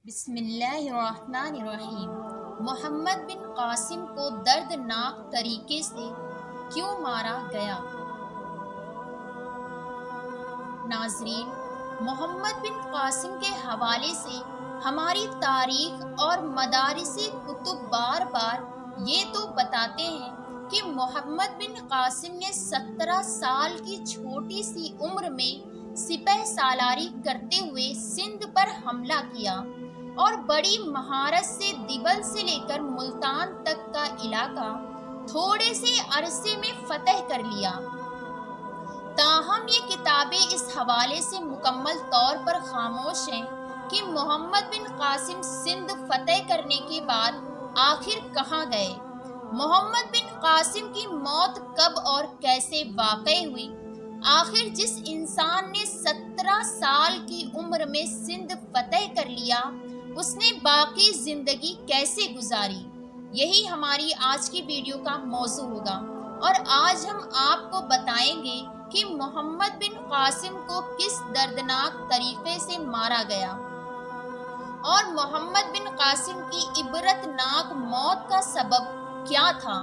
بسم اللہ الرحمن الرحیم۔ محمد بن قاسم کو دردناک طریقے سے کیوں مارا گیا؟ ناظرین، محمد بن قاسم کے حوالے سے ہماری تاریخ اور مدارس کتب بار بار یہ تو بتاتے ہیں کہ محمد بن قاسم نے 17 سال کی چھوٹی سی عمر میں سپہ سالاری کرتے ہوئے سندھ پر حملہ کیا اور بڑی مہارت سے دبل سے لے کر ملتان تک کا علاقہ تھوڑے سے عرصے میں فتح کر لیا۔ تاہم یہ کتابیں اس حوالے سے مکمل طور پر خاموش ہیں کہ محمد بن قاسم سندھ فتح کرنے کے بعد آخر کہاں گئے، محمد بن قاسم کی موت کب اور کیسے واقع ہوئی، آخر جس انسان نے 17 سال کی عمر میں سندھ فتح کر لیا اس نے باقی زندگی کیسے گزاری، یہی ہماری آج کی ویڈیو کا موضوع ہوگا۔ اور آج ہم آپ کو بتائیں گے کہ محمد بن قاسم کو کس دردناک طریقے سے مارا گیا اور محمد بن قاسم کی عبرتناک موت کا سبب کیا تھا۔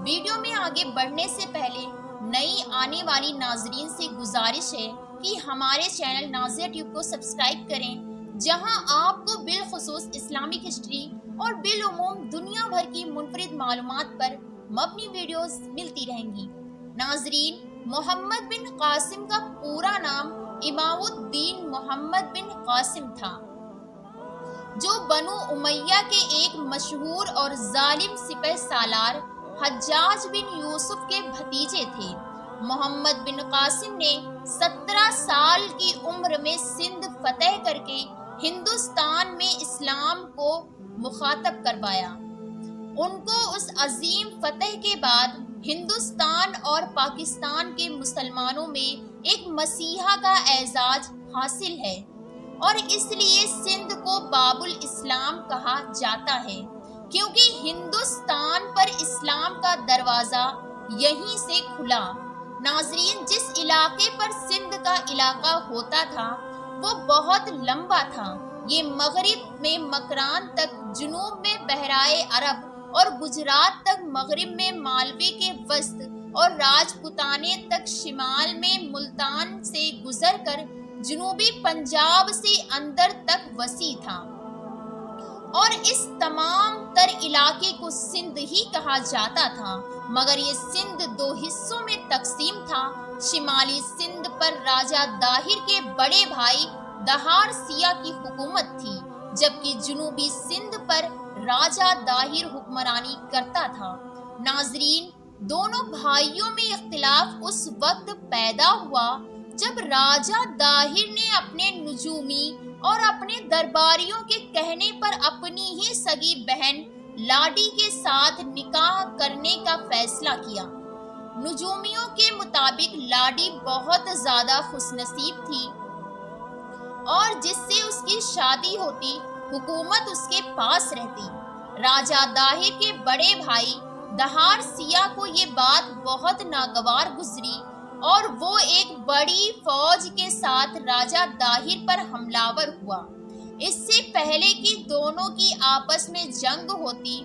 ویڈیو میں آگے بڑھنے سے پہلے نئی آنے والی ناظرین سے گزارش ہے کہ ہمارے چینل ناظر ٹیوب کو سبسکرائب کریں، جہاں آپ کو بالخصوص اسلامک ہسٹری اور بالعموم دنیا بھر کی منفرد معلومات پر مبنی ویڈیوز ملتی رہیں گی۔ ناظرین، محمد بن قاسم کا پورا نام امام الدین محمد بن قاسم تھا، جو بنو امیہ کے ایک مشہور اور ظالم سپہ سالار حجاج بن یوسف کے بھتیجے تھے۔ محمد بن قاسم نے 17 سال کی عمر میں سندھ فتح کر کے ہندوستان میں اسلام کو مخاطب کروایا۔ ان کو اس عظیم فتح کے بعد ہندوستان اور پاکستان کے مسلمانوں میں ایک مسیحا کا اعزاز حاصل ہے اور اس لیے سندھ کو باب الاسلام کہا جاتا ہے، کیونکہ ہندوستان پر اسلام کا دروازہ یہیں سے کھلا۔ ناظرین، جس علاقے پر سندھ کا علاقہ ہوتا تھا وہ بہت لمبا تھا۔ یہ مغرب میں مکران تک، جنوب میں بحرائے عرب اور گجرات تک، مغرب میں مالوے کے وسط اور راجپوتانے تک، شمال میں ملتان سے گزر کر جنوبی پنجاب سے اندر تک وسیع تھا، اور اس تمام تر علاقے کو سندھ ہی کہا جاتا تھا۔ مگر یہ سندھ 2 حصوں میں تقسیم تھا۔ شمالی سندھ پر راجہ داہر کے بڑے بھائی دہار سیاہ کی حکومت تھی، جبکہ جنوبی سندھ پر راجہ داہر حکمرانی کرتا تھا۔ ناظرین، دونوں بھائیوں میں اختلاف اس وقت پیدا ہوا جب راجہ داہر نے اپنے نجومی اور اپنے درباریوں کے کہنے پر اپنی ہی سگی بہن لاڈی کے ساتھ نکاح کرنے کا فیصلہ کیا۔ نجومیوں کے مطابق لاڈی بہت زیادہ خوش نصیب تھی اور جس سے اس کی شادی ہوتی حکومت اس کے پاس رہتی۔ راجہ داہر کے بڑے بھائی دہار سیاہ کو یہ بات بہت ناگوار گزری اور وہ ایک بڑی فوج کے ساتھ راجہ داہر پر حملہ آور ہوا۔ اس سے پہلے کہ دونوں کی آپس میں جنگ ہوتی،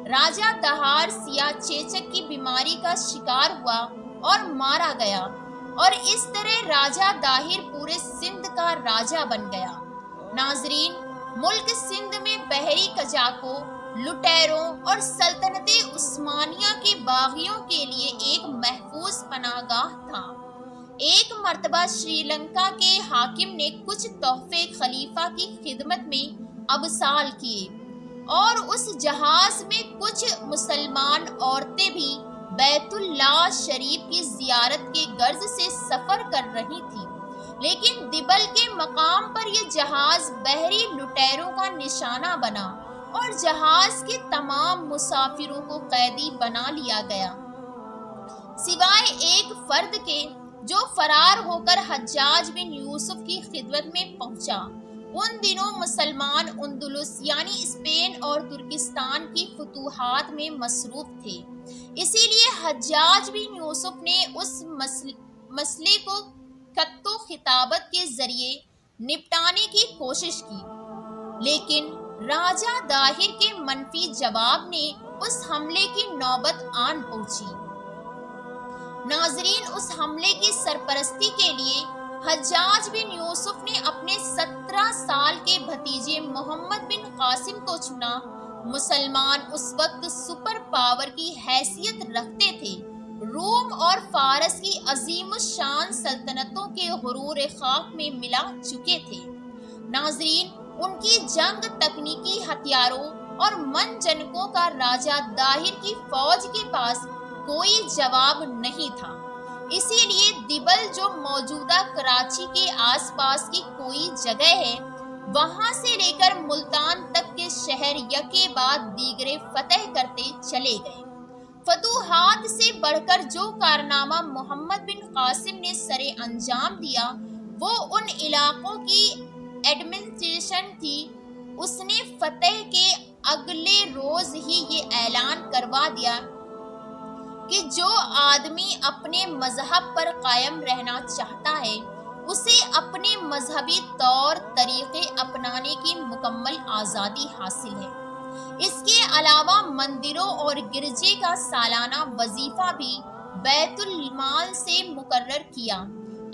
راجہ دہار سیاہ چیچک کی بیماری کا شکار ہوا اور مارا گیا، اور اس طرح راجہ داہر پورے سندھ کا راجہ بن گیا۔ ناظرین، ملک سندھ میں بحری قزاقوں، لٹیروں اور سلطنت عثمانیہ کے باغیوں کے لیے ایک محفوظ پناہ گاہ تھا۔ ایک مرتبہ سری لنکا کے حاکم نے کچھ تحفے خلیفہ کی خدمت میں ابسال کیے، اور اس جہاز میں کچھ مسلمان عورتیں بھی بیت اللہ شریف کی زیارت کے غرض سے سفر کر رہی تھیں، لیکن دبل کے مقام پر یہ جہاز بحری لٹیروں کا نشانہ بنا اور جہاز کے تمام مسافروں کو قیدی بنا لیا گیا، سوائے ایک فرد کے جو فرار ہو کر حجاج بن یوسف کی خدمت میں پہنچا۔ ان دنوں مسلمان اندلس یعنی اسپین اور ترکستان کی فتوحات میں مصروف تھے، اسی لیے حجاج بن یوسف نے اس مسئلے کو خط و خطابت کے ذریعے نپٹانے کی کوشش کی۔ لیکن راجہ داہر کے منفی جواب نے اس حملے کی نوبت آن پہنچی۔ ناظرین، اس حملے کی سرپرستی کے لیے حجاج بن یوسف نے اپنے 17 سال کے بھتیجے محمد بن قاسم کو چنا۔ مسلمان اس وقت سپر پاور کی حیثیت رکھتے تھے۔ روم اور فارس کی عظیم الشان سلطنتوں کے غرور خاک میں ملا چکے تھے۔ ناظرین، ان کی جنگ تکنیکی ہتھیاروں اور منجنکوں کا راجہ داہر کی فوج کے پاس کوئی جواب نہیں تھا۔ اسی لیے دبل، جو موجودہ کراچی کے آس پاس کی کوئی جگہ ہے، وہاں سے لے کر ملتان تک کے شہر یکے بعد دیگرے فتح کرتے چلے گئے۔ فتوحات سے بڑھ کر جو کارنامہ محمد بن قاسم نے سرے انجام دیا وہ ان علاقوں کی ایڈمنسٹریشن تھی۔ اس نے فتح کے اگلے روز ہی یہ اعلان کروا دیا کہ جو آدمی اپنے مذہب پر قائم رہنا چاہتا ہے اسے اپنے مذہبی طور طریقے اپنانے کی مکمل آزادی حاصل ہے۔ اس کے علاوہ مندروں اور گرجے کا سالانہ وظیفہ بھی بیت المال سے مقرر کیا۔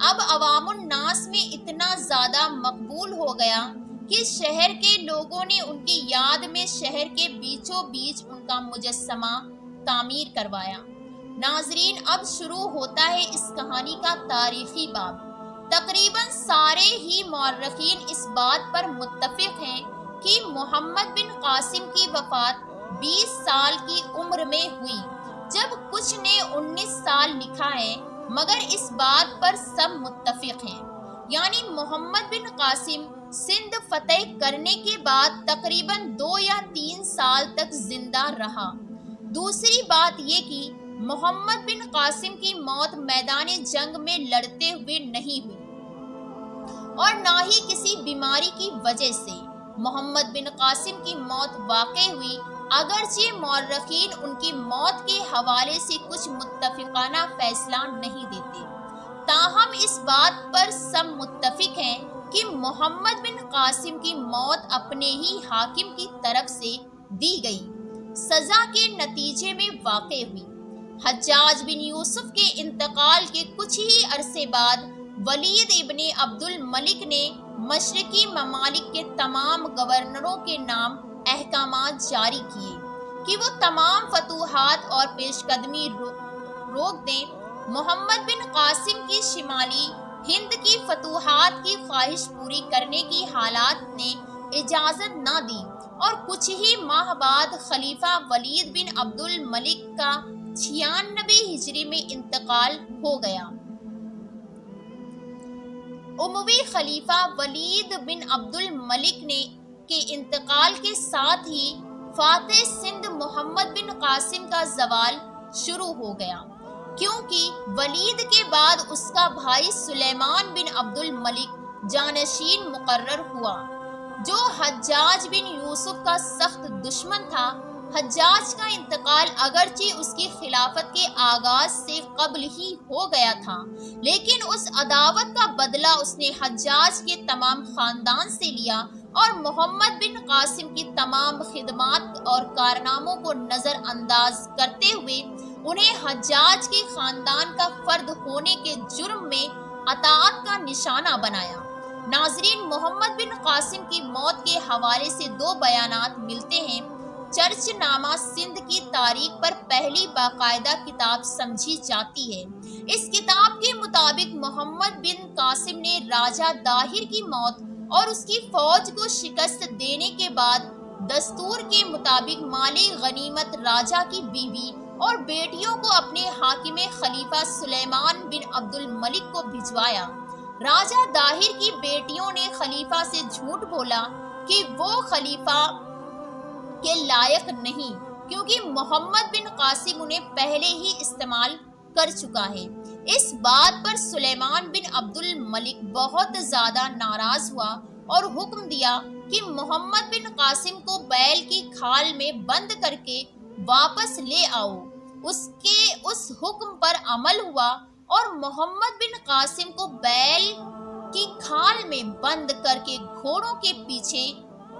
اب عوام الناس میں اتنا زیادہ مقبول ہو گیا کہ شہر کے لوگوں نے ان کی یاد میں شہر کے بیچوں بیچ ان کا مجسمہ تعمیر کروایا۔ ناظرین، اب شروع ہوتا ہے اس کہانی کا تاریخی باب۔ تقریباً سارے ہی مورخین اس بات پر متفق ہیں کہ محمد بن قاسم کی وفات 20 سال کی عمر میں ہوئی، جب کچھ نے 19 سال لکھا ہے، مگر اس بات پر سب متفق ہیں۔ یعنی محمد بن قاسم سندھ فتح کرنے کے بعد تقریباً 2 یا 3 سال تک زندہ رہا۔ دوسری بات یہ کہ محمد بن قاسم کی موت میدان جنگ میں لڑتے ہوئے نہیں ہوئی اور نہ ہی کسی بیماری کی وجہ سے۔ محمد بن قاسم کی موت واقع ہوئی، اگرچہ مورخین ان کی موت کے حوالے سے کچھ متفقانہ فیصلہ نہیں دیتے، تاہم اس بات پر سب متفق ہیں کہ محمد بن قاسم کی موت اپنے ہی حاکم کی طرف سے دی گئی سزا کے نتیجے میں واقع ہوئی۔ حجاج بن یوسف کے انتقال کے کچھ ہی عرصے بعد ولید ابن عبد الملک نے مشرقی ممالک کے تمام گورنروں کے نام احکامات جاری کیے کہ وہ تمام فتوحات اور پیش قدمی روک دیں۔ محمد بن قاسم کی شمالی ہند کی فتوحات کی خواہش پوری کرنے کی حالات نے اجازت نہ دی اور کچھ ہی ماہ بعد خلیفہ ولید بن عبد الملک کا 96 ہجری میں انتقال ہو گیا۔ اموی خلیفہ ولید بن عبد الملک کے انتقال کے ساتھ ہی فاتح سندھ محمد بن قاسم کا زوال شروع ہو گیا، کیونکہ ولید کے بعد اس کا بھائی سلیمان بن عبد الملک جانشین مقرر ہوا، جو حجاج بن یوسف کا سخت دشمن تھا۔ حجاج کا انتقال اگرچہ اس کی خلافت کے آغاز سے قبل ہی ہو گیا تھا، لیکن اس عداوت کا بدلہ اس نے حجاج کے تمام خاندان سے لیا اور محمد بن قاسم کی تمام خدمات اور کارناموں کو نظر انداز کرتے ہوئے انہیں حجاج کے خاندان کا فرد ہونے کے جرم میں اطاعت کا نشانہ بنایا۔ ناظرین، محمد بن قاسم کی موت کے حوالے سے 2 بیانات ملتے ہیں۔ چرچ نامہ سندھ کی تاریخ پر پہلی باقاعدہ کتاب سمجھی جاتی ہے۔ اس کتاب کے مطابق محمد بن قاسم نے راجہ داہر کی موت اور اس کی فوج کو شکست دینے کے بعد دستور کے مطابق مال غنیمت راجہ کی بیوی اور بیٹیوں کو اپنے حاکم خلیفہ سلیمان بن عبد الملک کو بھجوایا۔ راجہ داہر کی بیٹیوں نے خلیفہ سے جھوٹ بولا کہ وہ خلیفہ کے لائق نہیں، کیونکہ محمد بن قاسم انہیں پہلے ہی استعمال کر چکا ہے۔ اس بات پر سلیمان بن عبد الملک بہت زیادہ ناراض ہوا اور حکم دیا کہ محمد بن قاسم کو بیل کی کھال میں بند کر کے واپس لے آؤ۔ اس حکم پر عمل ہوا اور محمد بن قاسم کو بیل کی کھال میں بند کر کے گھوڑوں کے پیچھے